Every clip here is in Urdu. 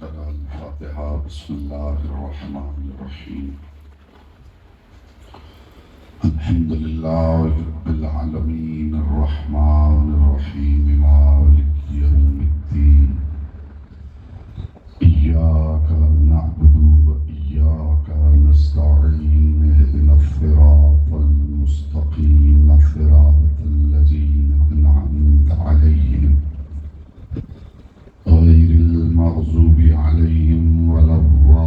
الفاتحة بسم الله الرحمن الرحيم الحمد لله رب العالمين الرحمن الرحيم مالك يوم الدين إياك نعبد وإياك نستعين اهدنا الصراط المستقيم صراط الذين أنعمت عليهم غير المغضوب عليهم ولا الضالين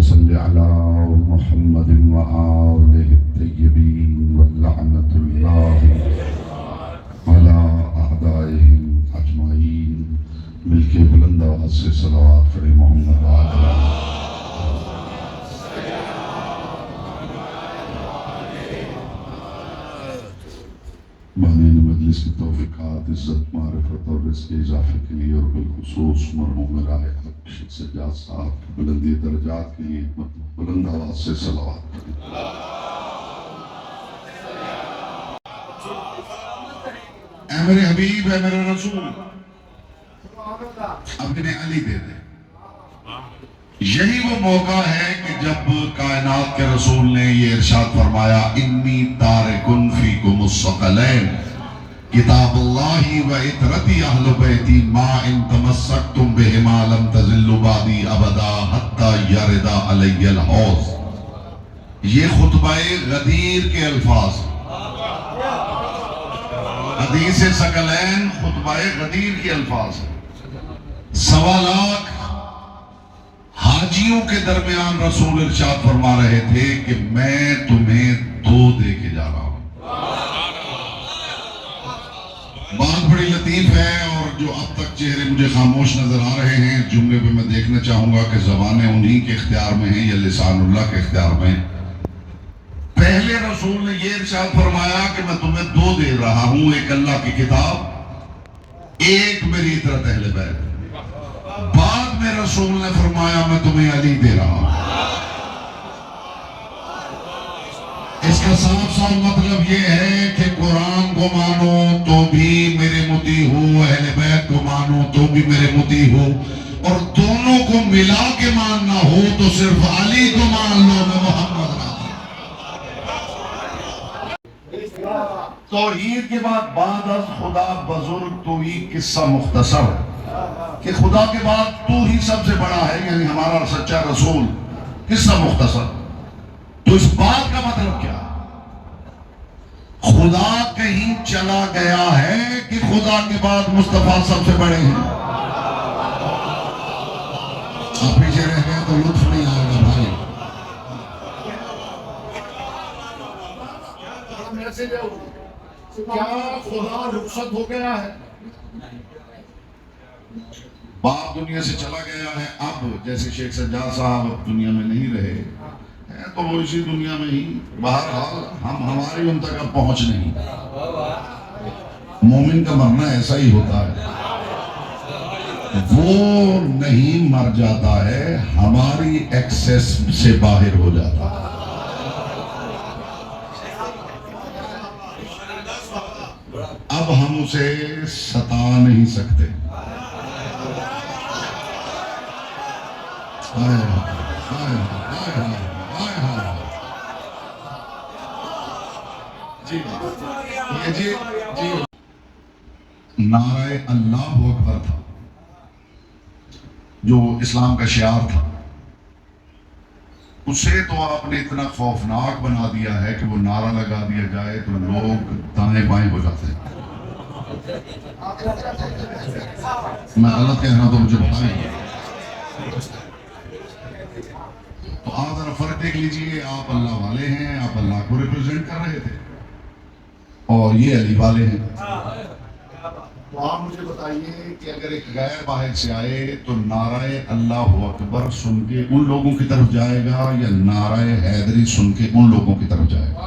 صل على محمد وآله الطيبين واللعنة الله على أعدائهم أجمعين ملك بلند واسع صلوات کرے محمد وآله بہنین مجلس کی توفیقات، عزت، معرفت اور رزق اضافے کے لیے اور بالخصوص مرحوم راہ حق شیخ سجاد صاحب کی بلندی درجات کے لیے بلند آواز سے صلوات کریں۔ اے میرے حبیب، اے میرے رسول، اپنے علی دے دے۔ یہی وہ موقع ہے کہ جب کائنات کے رسول نے یہ ارشاد فرمایا انی تارکن فیکم الثقلین کتاب اللہ و اطرتی اہل بیتی ما ان تمسکتم بہما لم تزلوا بعدی ابدا حتی یرد علی الحوض۔ یہ خطبہ غدیر کے الفاظ، حدیث ثقلین خطبہ غدیر کے الفاظ، 1.25 لاکھ حاجیوں کے درمیان رسول ارشاد فرما رہے تھے کہ میں تمہیں 2 دے کے جا رہا ہوں۔ بات بڑی لطیف ہے اور جو اب تک چہرے مجھے خاموش نظر آ رہے ہیں، جملے پہ میں دیکھنا چاہوں گا کہ زبانیں انہی کے اختیار میں ہیں یا لسان اللہ کے اختیار میں ہیں۔ پہلے رسول نے یہ ارشاد فرمایا کہ میں تمہیں 2 دے رہا ہوں، ایک اللہ کی کتاب، ایک میری اطرت اہل بیت۔ بعد میں رسول نے فرمایا میں تمہیں علی دے رہا ہوں۔ اس کا صاف صاف مطلب یہ ہے کہ قرآن کو مانو تو بھی میرے مطیع ہو، اہل بیت کو مانو تو بھی میرے مطیع ہو، اور دونوں کو ملا کے ماننا ہو تو صرف علی کو مان لو، میں محمد راضی۔ توحید کے بعد از خدا بزرگ تو ہی قصہ مختصر ہے کہ خدا کے بعد تو ہی سب سے بڑا ہے، یعنی ہمارا سچا رسول، قصہ مختصر۔ تو اس بات کا مطلب کیا؟ خدا کہیں چلا گیا ہے کہ خدا کے بعد مصطفیٰ سب سے بڑے ہیں؟ آپ پیچھے رہ گئے تو لطف نہیں آئے گا بھائی. میسج ہے کیا خدا رخصت ہو گیا ہے؟ باپ دنیا سے چلا گیا ہے. اب جیسے شیخ سجاد صاحب اب دنیا میں نہیں رہے ہیں تو وہ اسی دنیا میں ہی. بہرحال ہماری ان تک اب پہنچ نہیں. مومن کا مرنا ایسا ہی ہوتا ہے, وہ نہیں مر جاتا ہے, ہماری ایکسس سے باہر ہو جاتا ہے. اب ہم اسے ستا نہیں سکتے. جی نعرہ اللہ اکبر تھا جو اسلام کا شعار تھا, اسے تو آپ نے اتنا خوفناک بنا دیا ہے کہ وہ نعرہ لگا دیا جائے تو لوگ دائیں بائیں ہو جاتے ہیں. میں غلط کہہ رہا ہوں تو مجھے بتائیں. تو آپ ذرا فرق دیکھ لیجئے, آپ اللہ والے ہیں, آپ اللہ کو ریپرزینٹ کر رہے تھے, اور یہ علی والے ہیں. تو آپ مجھے بتائیے کہ اگر ایک غیر باہر سے آئے تو نعرہ اللہ اکبر سن کے ان لوگوں کی طرف جائے گا یا نعرہ حیدری سن کے ان لوگوں کی طرف جائے گا؟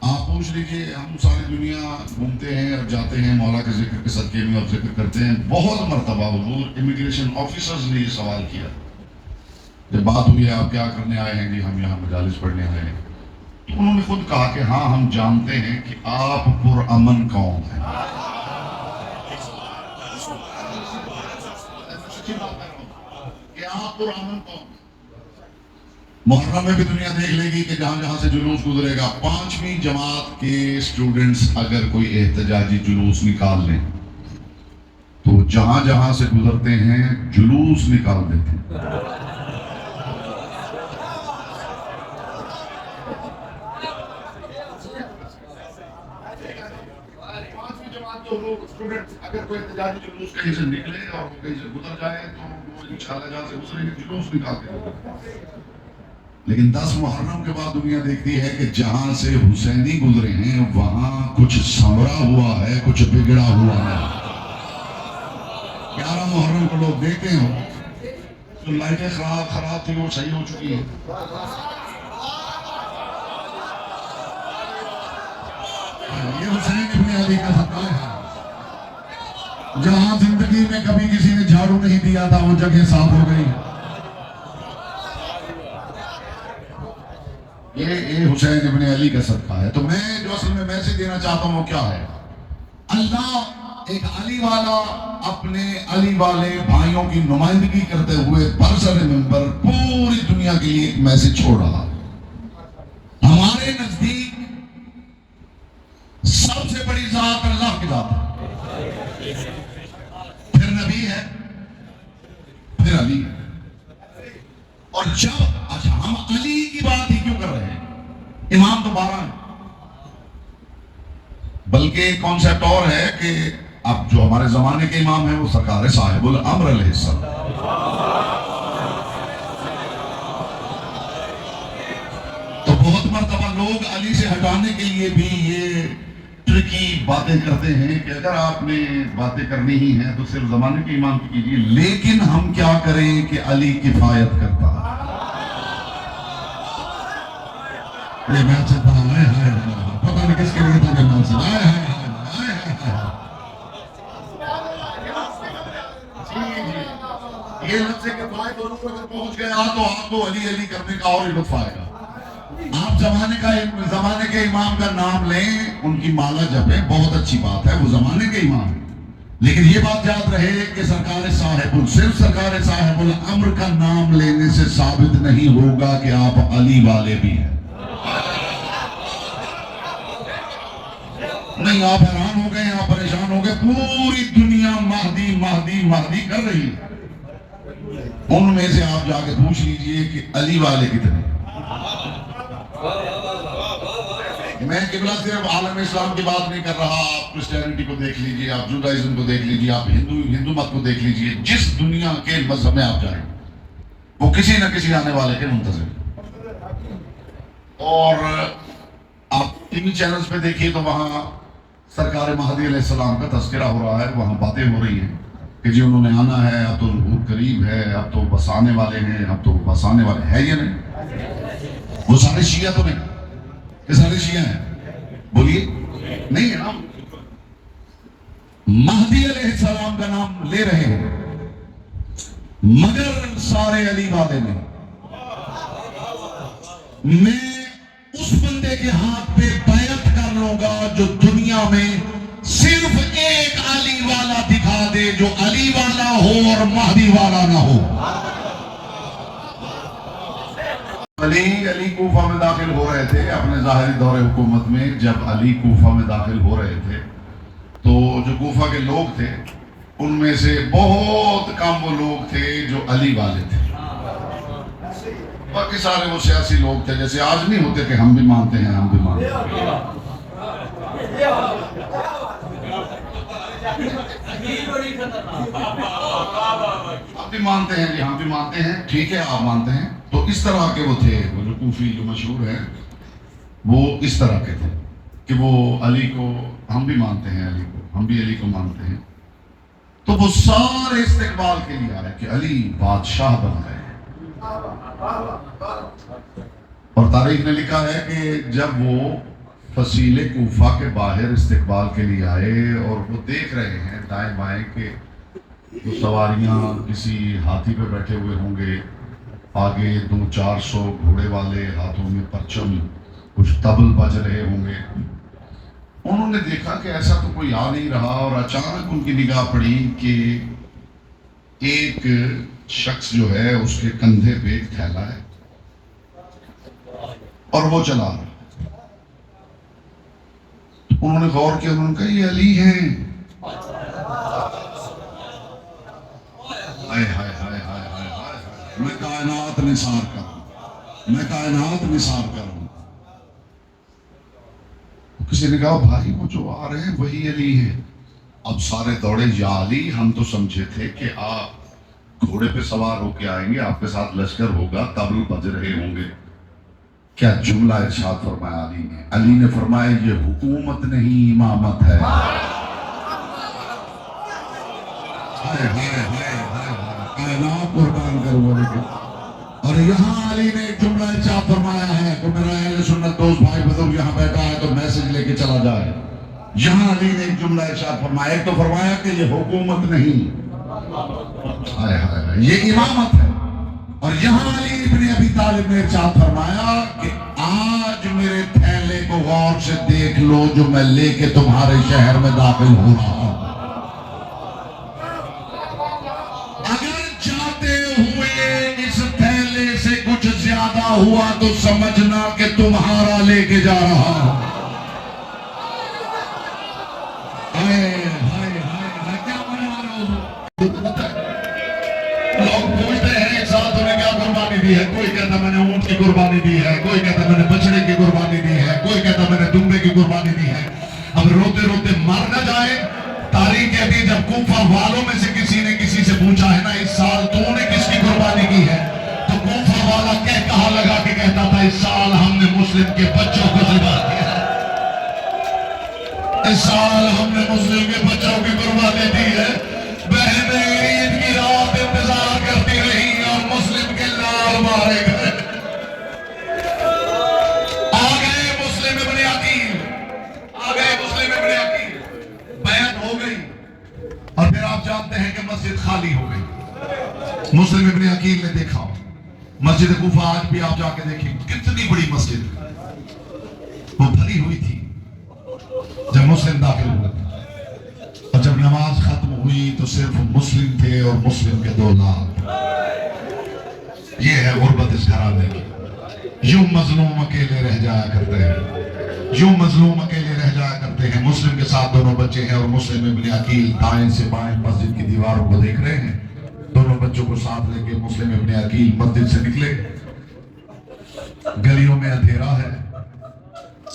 آپ پوچھ لیجئے. ہم ساری دنیا گھومتے ہیں اور جاتے ہیں, مولا کے ذکر کے صدقے میں اب ذکر کرتے ہیں. بہت مرتبہ حضور امیگریشن آفیسرز نے یہ سوال کیا جب بات ہوئی ہے آپ کیا کرنے آئے ہیں؟ جی ہم یہاں مجالس پڑھنے آئے ہیں. تو انہوں نے خود کہا کہ ہاں ہم جانتے ہیں کہ آپ پرامن قوم ہیں. کہ آپ پرامن قوم ہیں. محرم میں بھی دنیا دیکھ لے گی کہ جہاں جہاں سے جلوس گزرے گا, 5ویں جماعت کے اسٹوڈنٹس اگر کوئی احتجاجی جلوس نکال لیں تو جہاں جہاں سے گزرتے ہیں جلوس نکال دیتے ہیں. اگر کوئی احتجاجی جلوس کہیں سے نکلے اور وہ کہیں سے گزر جائے تو وہ انشاءاللہ جہاں سے گزرے گے جلوس نکالتے ہیں. لیکن 10 محرم کے بعد دنیا دیکھتی ہے کہ جہاں سے حسینی گزرے ہیں وہاں کچھ سنورا ہوا ہے, کچھ بگڑا ہوا ہے. 11 محرم کو لوگ دیکھتے ہیں تو لائٹیں خراب تھی وہ صحیح ہو چکی ہیں. یہ حسین ابن علی کا صدقہ ہے. جہاں زندگی میں کبھی کسی نے جھاڑو نہیں دیا تھا وہ جگہ صاف ہو گئی. یہ حسین ابن علی کا صدقہ ہے. تو میں جو اصل میں میسج دینا چاہتا ہوں وہ کیا ہے؟ اللہ ایک علی والا اپنے علی والے بھائیوں کی نمائندگی کرتے ہوئے برسر منبر پوری دنیا کے لیے ایک میسج چھوڑ رہا. ہمارے نزدیک سب سے بڑی ذات اللہ کی ذات ہے, پھر نبی ہے, پھر علی ہے. اور جب اچھا ہم علی کی بات ہی کیوں کر رہے ہیں؟ امام تو 12 ہیں, بلکہ ایک کانسیپٹ اور ہے کہ اب جو ہمارے زمانے کے امام ہیں وہ سرکار صاحب الامر علیہ السلام. تو بہت مرتبہ لوگ علی سے ہٹانے کے لیے بھی یہ ٹرکی باتیں کرتے ہیں کہ اگر آپ نے باتیں کرنی ہی ہیں تو صرف زمانے کے امام کی کیجیے. لیکن ہم کیا کریں کہ علی کفایت کرتا ہے. میں چاہتا ہوں پتہ نہیں کس کے لیے تھا جناب سے. یہ لفظ کفایت دونوں کو اگر پہنچ گیا تو آپ کو علی علی کرنے کا اور ہی لطف آئے گا. آپ زمانے کے امام کا نام لیں, ان کی مالا جپیں, بہت اچھی بات ہے, وہ زمانے کے امام ہیں. لیکن یہ بات یاد رہے کہ صرف سرکار صاحب الامر کا نام لینے سے ثابت نہیں ہوگا کہ آپ علی والے بھی ہیں. نہیں, آپ حیران ہو گئے, آپ پریشان ہو گئے. پوری دنیا مہدی مہدی مہدی کر رہی ہے. ان میں سے آپ جا کے پوچھ لیجئے کہ علی والے کتنے. میں قبلہ صرف عالم اسلام کی بات نہیں کر رہا. آپ کرسچینٹی کو دیکھ لیجئے, آپ جوڈائزم کو دیکھ لیجئے, آپ ہندو مت کو دیکھ لیجئے. جس دنیا کے مذہب میں آپ جائیں وہ کسی نہ کسی آنے والے کے منتظر. اور آپ ٹی وی چینلز پہ دیکھیے تو وہاں سرکار مہدی علیہ السلام کا تذکرہ ہو رہا ہے, وہاں باتیں ہو رہی ہیں کہ جی انہوں نے آنا ہے, اب تو ظہور قریب ہے, اب تو بس آنے والے ہیں, اب تو بس آنے والے ہیں. یا نہیں؟ وہ سارے شیعہ تو نہیں, یہ سارے شیعہ ہیں, بولیے نہیں ہے نا. مہدی علیہ السلام کا نام لے رہے ہیں مگر سارے علی والے نے. میں اس بندے کے ہاتھ پہ بیعت کر لوں گا جو دنیا میں صرف ایک علی والا دکھا دے, جو علی والا ہو اور مہدی والا نہ ہو. علی کوفہ میں داخل ہو رہے تھے اپنے ظاہری دور حکومت میں. جب علی کوفہ میں داخل ہو رہے تھے تو جو کوفہ کے لوگ تھے ان میں سے بہت کم وہ لوگ تھے جو علی والے تھے. باقی سارے وہ سیاسی لوگ تھے, جیسے آج نہیں ہوتے کہ ہم بھی مانتے ہیں, ہم بھی مانتے ہیں. آپ بھی مانتے ہیں جی, ہم بھی مانتے ہیں, ٹھیک ہے آپ مانتے ہیں. تو اس طرح کے وہ تھے, وہ جو کوفی جو مشہور ہیں وہ اس طرح کے تھے کہ وہ علی کو ہم بھی مانتے ہیں, علی کو ہم بھی علی کو مانتے ہیں. تو وہ سارے استقبال کے لیے آئے کہ علی بادشاہ بن گئے. اور تاریخ نے لکھا ہے کہ جب وہ فصیل کوفہ کے باہر استقبال کے لیے آئے اور وہ دیکھ رہے ہیں دائیں بائیں کہ وہ سواریاں کسی ہاتھی پہ بیٹھے ہوئے ہوں گے, آگے 200-400 گھوڑے والے, ہاتھوں میں پرچم, کچھ طبل بج رہے ہوں گے. انہوں نے دیکھا کہ ایسا تو کوئی آ نہیں رہا, اور اچانک ان کی نگاہ پڑی کہ ایک شخص جو ہے اس کے کندھے پہ ایک تھیلا ہے اور وہ چلا رہا. انہوں نے غور کیا, انہوں نے کہا یہ علی ہیں. ہائے ہائے ہائے ہائے ہائے ہائے, میں کائنات نثار کروں, میں کائنات نثار کروں. کسی نے کہا بھائی وہ جو آ رہے ہیں وہی علی ہیں. اب سارے دوڑے, یا علی ہم تو سمجھے تھے کہ آپ گھوڑے پہ سوار ہو کے آئیں گے, آپ کے ساتھ لشکر ہوگا, طبل بج رہے ہوں گے. کیا جملہ ارشاد فرمایا علی نے. علی نے فرمایا یہ حکومت نہیں امامت ہے. ہائے ہائے ہائے ہائے, کائنات قربان کرو علی کے. اور یہاں علی نے ایک جملہ ارشاد فرمایا ہے کہ میرا اہل سنت دوست بھائی بزرگ یہاں بیٹھا ہے تو میسج لے کے چلا جائے. یہاں علی نے ایک جملہ ارشاد فرمایا, ایک تو فرمایا کہ یہ حکومت نہیں, ہائے ہائے یہ امامت ہے. اور یہاں علی ابن ابی طالب نے ارشاد فرمایا کہ آج میرے تھیلے کو غور سے دیکھ لو جو میں لے کے تمہارے شہر میں داخل ہو رہا ہوں. اگر جاتے ہوئے اس تھیلے سے کچھ زیادہ ہوا تو سمجھنا کہ تمہارا لے کے جا رہا ہوں. لوگ پوچھتے ہیں ایک ساتھ انہیں کیا قربانی دی ہے. کوئی کہتا میں نے اونٹ کی قربانی دی ہے, کوئی کہتا میں نے بچڑے کی قربانی دی ہے, کوئی کہتا میں نے دمبے کی قربانی دی ہے. اب روتے روتے مر نہ جائے. تاریخ کہتی ہے جب کوفہ والوں میں سے کسی نے کسی سے پوچھا ہے نا اس سال تو نے کس کی قربانی کی ہے, تو کوفہ والا کہا لگا کے کہتا تھا اس سال ہم نے مسلم کے بچوں کو ذبح کیا, اس سال ہم نے مسلم کے بچوں کی قربانی دی ہے. بہنیں عید کی رات انتظار کرتی رہی اور مسلم کے لال مارے گئے. آ گئے مسلم ابن عقیل, آ گئے مسلم ابن عقیل, بیعت ہو گئی. اور پھر آپ جانتے ہیں کہ مسجد خالی ہو گئی. مسلم ابن عقیل نے دیکھا مسجد کوفہ, آج بھی آپ جا کے دیکھیں کتنی بڑی مسجد, وہ بھری ہوئی تھی جب مسلم داخل ہوئے. اور جب نماز ختم ہوئی تو صرف مسلم تھے اور مسلم کے 2 لاکھ. یہ ہے غربت اس گھرانے کی. یوں مظلوم اکیلے رہ جایا کرتے ہیں, یوں مظلوم اکیلے رہ جایا کرتے ہیں. مسلم کے ساتھ 2 بچے ہیں اور مسلم ابن عقیل دائیں سے بائیں مسجد کی دیواروں کو دیکھ رہے ہیں. 2 بچوں کو ساتھ لے کے مسلم ابن عقیل مسجد سے نکلے. گلیوں میں اندھیرا ہے,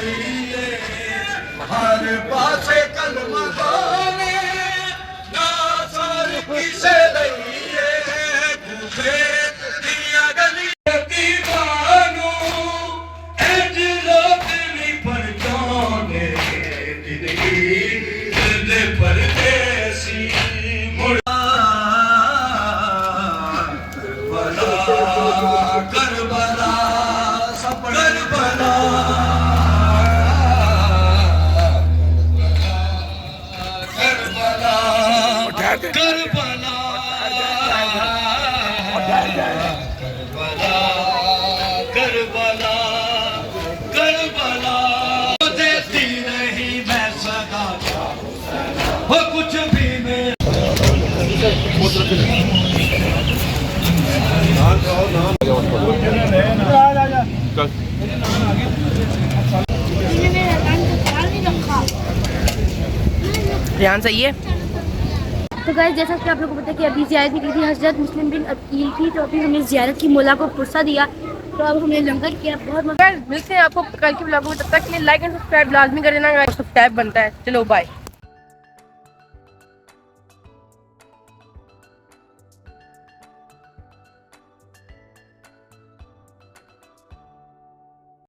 لئیے ہر پاسے کلمہ گانے ناصر کسے لئیے گھومے دیا گلی دیوانو اجلو دلی پر جانے زندگی دل پردیسی مڑا کربلا سب کربلا کربلا کربلا دیتی نہیں میں صدا وہ کچھ بھی میں ریحان صحیح ہے. تو گائز جیسا کہ آپ لوگوں کو پتا ہے کہ ابھی زیارت نکلی تھی حضرت مسلم بن عقیل کی, تو ابھی ہم نے زیارت کی مولا کو پرسہ دیا, تو اب ہم نے لنگر کیا, بہت مزہ. ملتے ہیں آپ کو کل کے بلاگ میں, تب تک کے لیے لائک اینڈ سبسکرائب لازمی کر دینا. سبسکرائب بنتا ہے. چلو بائے.